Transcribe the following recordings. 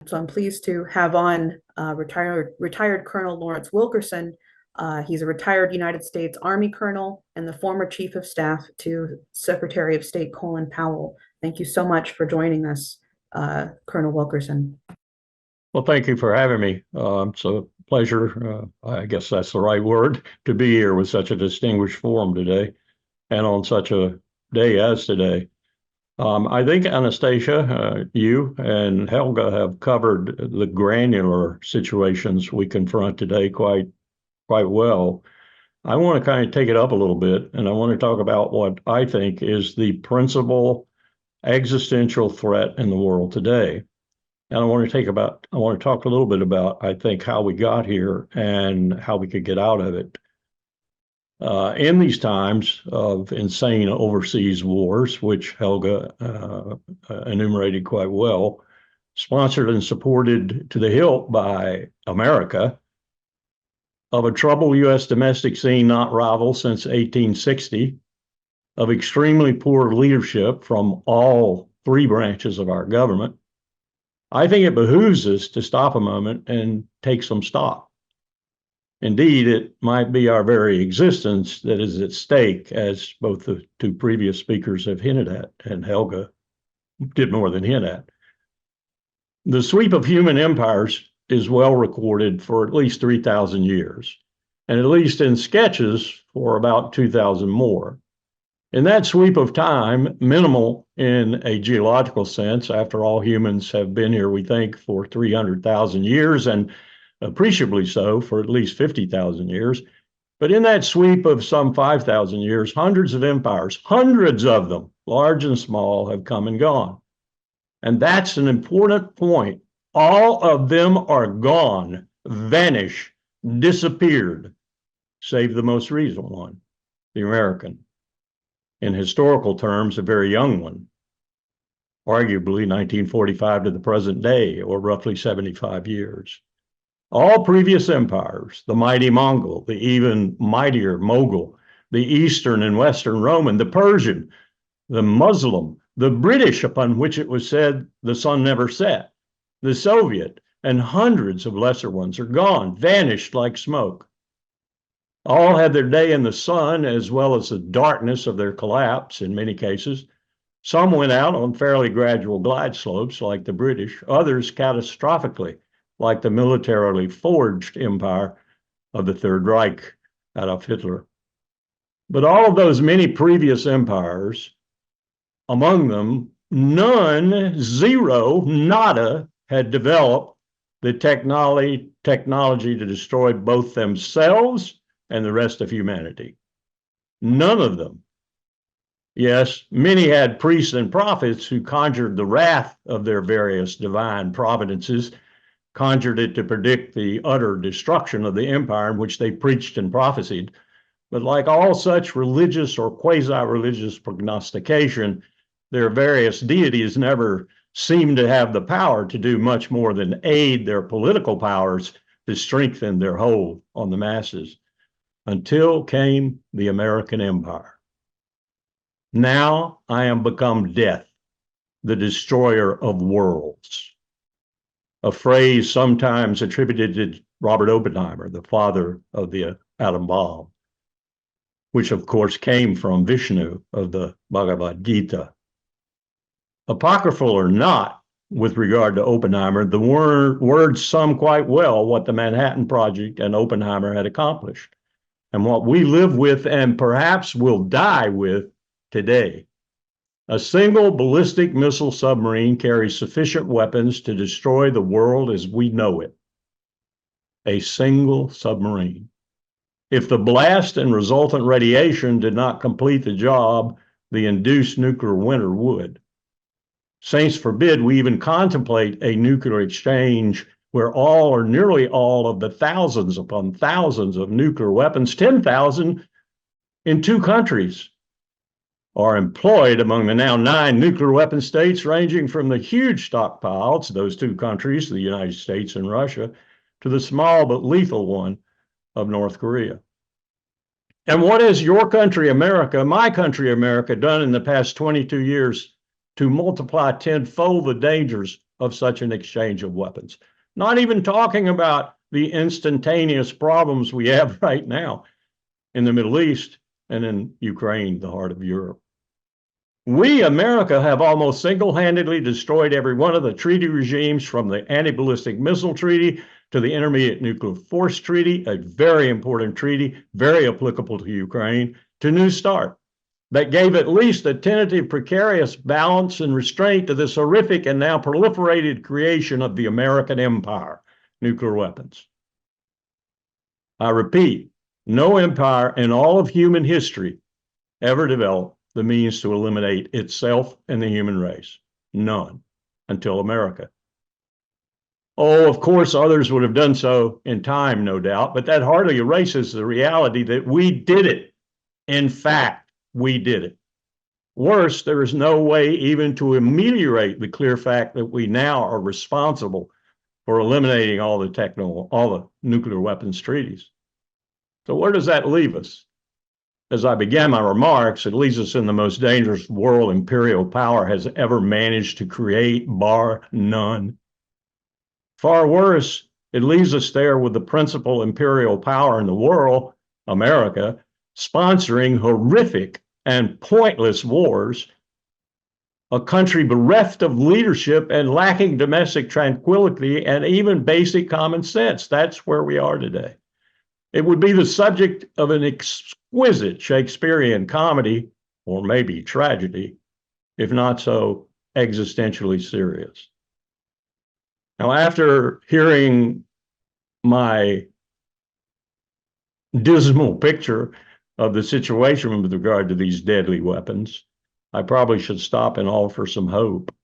So I'm pleased to have on retired Colonel Lawrence Wilkerson. He's a retired United States Army colonel and the former chief of staff to Secretary of State Colin Powell. Thank you so much for joining us, Colonel Wilkerson. Well, thank you for having me. It's a pleasure, I guess that's the right word, to be here with such a distinguished forum today and on such a day as today. I think, Anastasia, you and Helga have covered the granular situations we confront today quite well. I want to kind of take it up a little bit, and I want to talk about what I think is the principal existential threat in the world today. And I want to talk a little bit about, I think, how we got here and how we could get out of it. In these times of insane overseas wars, which Helga enumerated quite well, sponsored and supported to the hilt by America, of a troubled U.S. domestic scene not rivaled since 1860, of extremely poor leadership from all three branches of our government, I think it behooves us to stop a moment and take some stock. Indeed, it might be our very existence that is at stake, as both the two previous speakers have hinted at, and Helga did more than hint at. The sweep of human empires is well recorded for at least 3,000 years, and at least in sketches for about 2,000 more. In that sweep of time, minimal in a geological sense, after all, humans have been here, we think, for 300,000 years, and appreciably so for at least 50,000 years. But in that sweep of some 5,000 years, hundreds of empires, hundreds of them, large and small, have come and gone. And that's an important point. All of them are gone, vanished, disappeared, save the most recent one, the American. In historical terms, a very young one, arguably 1945 to the present day, or roughly 75 years. All previous empires, the mighty Mongol, the even mightier Mughal, the Eastern and Western Roman, the Persian, the Muslim, the British, upon which it was said the sun never set, the Soviet, and hundreds of lesser ones are gone, vanished like smoke. All had their day in the sun, as well as the darkness of their collapse in many cases. Some went out on fairly gradual glide slopes, like the British, others catastrophically, like the militarily forged empire of the Third Reich, Adolf Hitler. But all of those many previous empires, among them, none, zero, nada, had developed the technology to destroy both themselves and the rest of humanity. None of them. Yes, many had priests and prophets who conjured the wrath of their various divine providences, conjured it to predict the utter destruction of the empire in which they preached and prophesied. But like all such religious or quasi-religious prognostication, their various deities never seemed to have the power to do much more than aid their political powers to strengthen their hold on the masses, until came the American Empire. Now I am become death, the destroyer of worlds. A phrase sometimes attributed to Robert Oppenheimer, the father of the atom bomb, which of course came from Vishnu of the Bhagavad Gita. Apocryphal or not, with regard to Oppenheimer, the words sum quite well what the Manhattan Project and Oppenheimer had accomplished, and what we live with and perhaps will die with today. A single ballistic missile submarine carries sufficient weapons to destroy the world as we know it. A single submarine. If the blast and resultant radiation did not complete the job, the induced nuclear winter would. Saints forbid we even contemplate a nuclear exchange where all or nearly all of the thousands upon thousands of nuclear weapons, 10,000 in 2 countries, are employed among the now 9 nuclear weapon states, ranging from the huge stockpiles, those 2 countries, the United States and Russia, to the small but lethal one of North Korea. And what has your country, America, my country, America, done in the past 22 years to multiply tenfold the dangers of such an exchange of weapons. Not even talking about the instantaneous problems we have right now in the Middle East and in Ukraine, the heart of Europe. We, America, have almost single-handedly destroyed every one of the treaty regimes, from the Anti-Ballistic Missile Treaty to the Intermediate Nuclear Force Treaty, a very important treaty, very applicable to Ukraine, to New START, that gave at least a tentative precarious balance and restraint to this horrific and now proliferated creation of the American empire, nuclear weapons. I repeat, no empire in all of human history ever developed the means to eliminate itself and the human race. None, until America. Oh, of course, others would have done so in time, no doubt, but that hardly erases the reality that we did it. In fact, we did it. Worse, there is no way even to ameliorate the clear fact that we now are responsible for eliminating all the nuclear weapons treaties. So where does that leave us? As I began my remarks, it leaves us in the most dangerous world imperial power has ever managed to create, bar none. Far worse, it leaves us there with the principal imperial power in the world, America, sponsoring horrific and pointless wars, a country bereft of leadership and lacking domestic tranquility and even basic common sense. That's where we are today. It would be the subject of an exquisite Shakespearean comedy, or maybe tragedy, if not so existentially serious. Now, after hearing my dismal picture of the situation with regard to these deadly weapons, I probably should stop and offer some hope.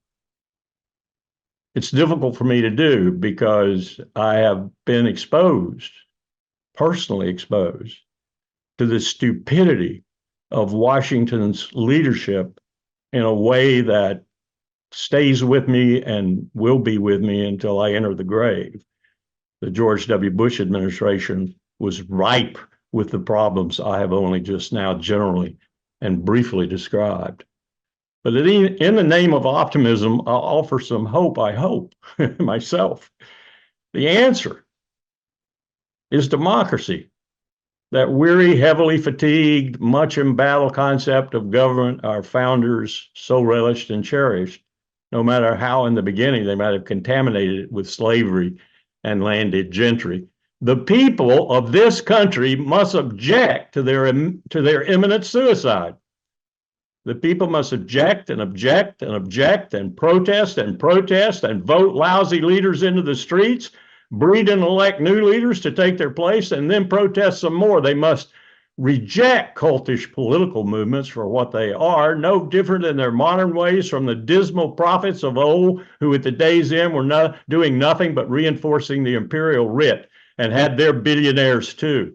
It's difficult for me to do because I have been exposed, personally exposed, to the stupidity of Washington's leadership in a way that stays with me and will be with me until I enter the grave. The George W. Bush administration was ripe with the problems I have only just now generally and briefly described. But in the name of optimism, I'll offer some hope, I hope, myself. The answer is democracy. That weary, heavily fatigued, much embattled concept of government our founders so relished and cherished, no matter how in the beginning they might have contaminated it with slavery and landed gentry. The people of this country must object to their imminent suicide. The people must object and object and object and protest and protest and vote lousy leaders into the streets, breed and elect new leaders to take their place, and then protest some more. They must reject cultish political movements for what they are, no different in their modern ways from the dismal prophets of old, who at the day's end were doing nothing but reinforcing the imperial writ and had their billionaires too.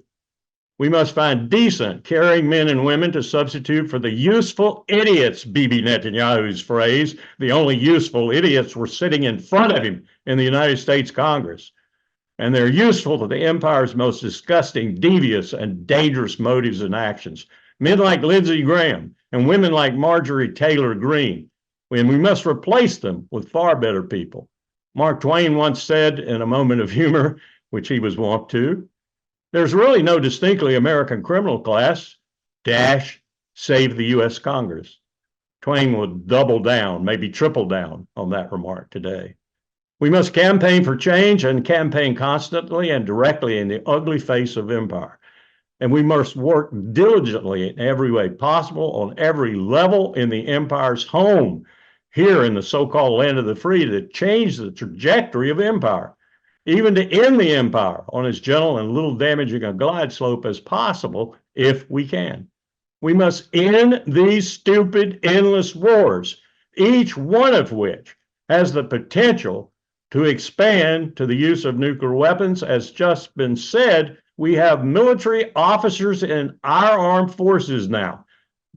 We must find decent, caring men and women to substitute for the useful idiots, Bibi Netanyahu's phrase. The only useful idiots were sitting in front of him in the United States Congress. And they're useful to the empire's most disgusting, devious, and dangerous motives and actions. Men like Lindsey Graham and women like Marjorie Taylor Greene. And we must replace them with far better people. Mark Twain once said in a moment of humor, which he was wont to, there's really no distinctly American criminal class, save the U.S. Congress. Twain would double down, maybe triple down on that remark today. We must campaign for change and campaign constantly and directly in the ugly face of empire. And we must work diligently in every way possible on every level in the empire's home, here in the so-called land of the free, to change the trajectory of empire, even to end the empire on as gentle and little damaging a glide slope as possible, if we can. We must end these stupid, endless wars, each one of which has the potential to expand to the use of nuclear weapons. As just been said, we have military officers in our armed forces now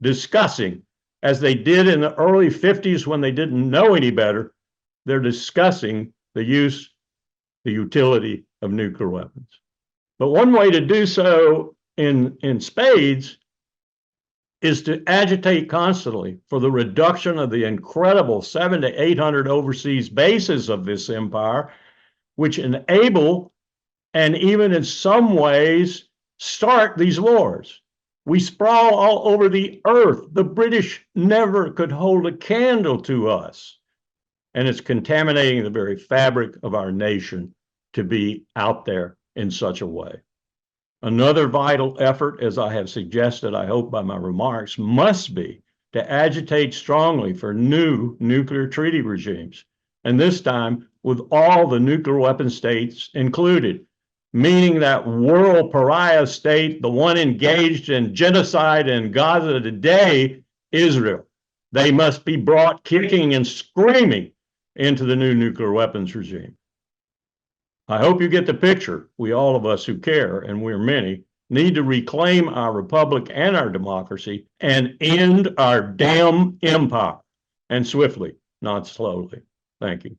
discussing, as they did in the early 50s when they didn't know any better, they're discussing the utility of nuclear weapons. But one way to do so in spades is to agitate constantly for the reduction of the incredible 700 to 800 overseas bases of this empire, which enable and even in some ways start these wars. We sprawl all over the earth. The British never could hold a candle to us. And it's contaminating the very fabric of our nation to be out there in such a way. Another vital effort, as I have suggested, I hope by my remarks, must be to agitate strongly for new nuclear treaty regimes, and this time with all the nuclear weapon states included, meaning that world pariah state, the one engaged in genocide in Gaza today, Israel. They must be brought kicking and screaming into the new nuclear weapons regime. I hope you get the picture. We, all of us who care, and we're many, need to reclaim our republic and our democracy and end our damn empire, and swiftly, not slowly. Thank you.